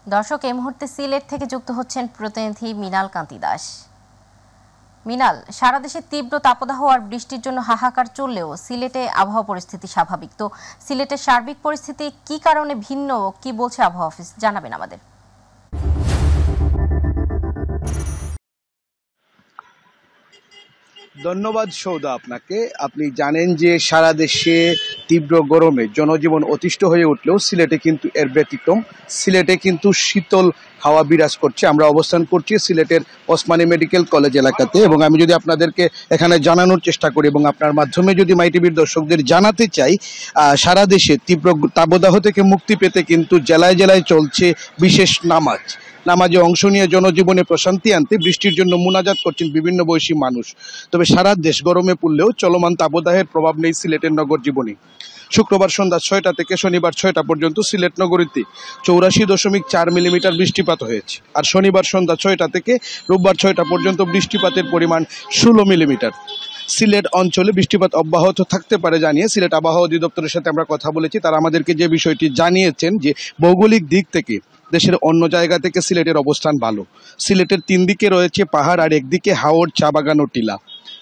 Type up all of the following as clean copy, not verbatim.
দর্শক, এই মুহূর্তে সিলেট থেকে যুক্ত হচ্ছেন প্রতিনিধি মিনাল কান্তি দাস। মিনাল, সারা দেশে তীব্র তাপদাহ আর বৃষ্টির জন্য হাহাকার চললেও সিলেটে আবহাওয়া পরিস্থিতি স্বাভাবিক। তো সিলেটের সার্বিক পরিস্থিতি কি কারণে ভিন্ন, কি বলছে আবহাওয়া অফিস, জানাবেন আমাদের। ধন্যবাদ সৌদা আপনাকে। আপনি জানেন যে সারা দেশে তীব্র গরমে জনজীবন অতিষ্ঠ হয়ে উঠলেও সিলেটে কিন্তু এর ব্যতিক্রম। সিলেটে কিন্তু শীতল হাওয়া বিরাজ করছে। আমরা অবস্থান করছি সিলেটের ওসমানী মেডিকেল কলেজ এলাকাতে, এবং আমি যদি আপনাদেরকে এখানে জানানোর চেষ্টা করি এবং আপনার মাধ্যমে যদি মাই টিভির দর্শকদের জানাতে চাই, সারা দেশে তীব্র তাপদাহ থেকে মুক্তি পেতে কিন্তু জেলায় জেলায় চলছে বিশেষ নামাজে অংশ নিয়ে জনজীবনে প্রশান্তি আনতে বৃষ্টির জন্য মুনাজাত করছেন বিভিন্ন বয়সী মানুষ। তবে সারা দেশ গরমে পড়লেও চলমান তাপদাহের প্রভাব নেই সিলেটের নগর জীবনে। শুক্রবার সন্ধ্যা 6টা থেকে শনিবার 6টা পর্যন্ত সিলেট নগরীতে 84.4 মিলিমিটার বৃষ্টিপাত হয়েছে। আর শনিবার সন্ধ্যা 6টা থেকে রোববার 6টা পর্যন্ত বৃষ্টিপাতের পরিমাণ 16 মিলিমিটার। সিলেট অঞ্চলে বৃষ্টিপাত অব্যাহত থাকতে পারে জানিয়ে সিলেট আবহাওয়া অধিদপ্তরের সাথে আমরা কথা বলেছি। তারা আমাদেরকে যে বিষয়টি জানিয়েছেন যে ভৌগোলিক দিক থেকে দেশের অন্য জায়গা থেকে সিলেটের অবস্থান ভালো। সিলেটের 3 দিকে রয়েছে পাহাড় আর একদিকে হাওর, চা বাগান ও টিলা।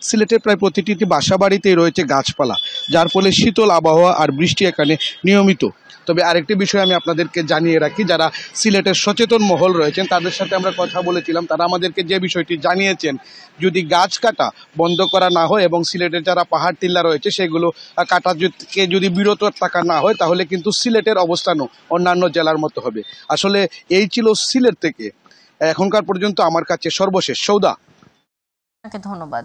সিলেটের প্রায় প্রতিটি বাসা বাড়িতেই রয়েছে গাছপালা, যার ফলে শীতল আবহাওয়া আর বৃষ্টি এখানে নিয়মিত। তবে আরেকটি বিষয় আমি আপনাদেরকে জানিয়ে রাখি, যারা সিলেটের সচেতন মহল রয়েছেন তাদের সাথে আমরা কথা বলেছিলাম। তারা আমাদেরকে যে বিষয়টি জানিয়েছেন, যদি গাছ কাটা বন্ধ করা না হয় এবং সিলেটের যারা পাহাড় টিল্লা রয়েছে সেগুলো কাটা থেকে যদি বিরত থাকা না হয়, তাহলে কিন্তু সিলেটের অবস্থানও অন্যান্য জেলার মতো হবে। আসলে এই ছিল সিলেট থেকে এখনকার পর্যন্ত আমার কাছে সর্বশেষ। সৌদা, ধন্যবাদ।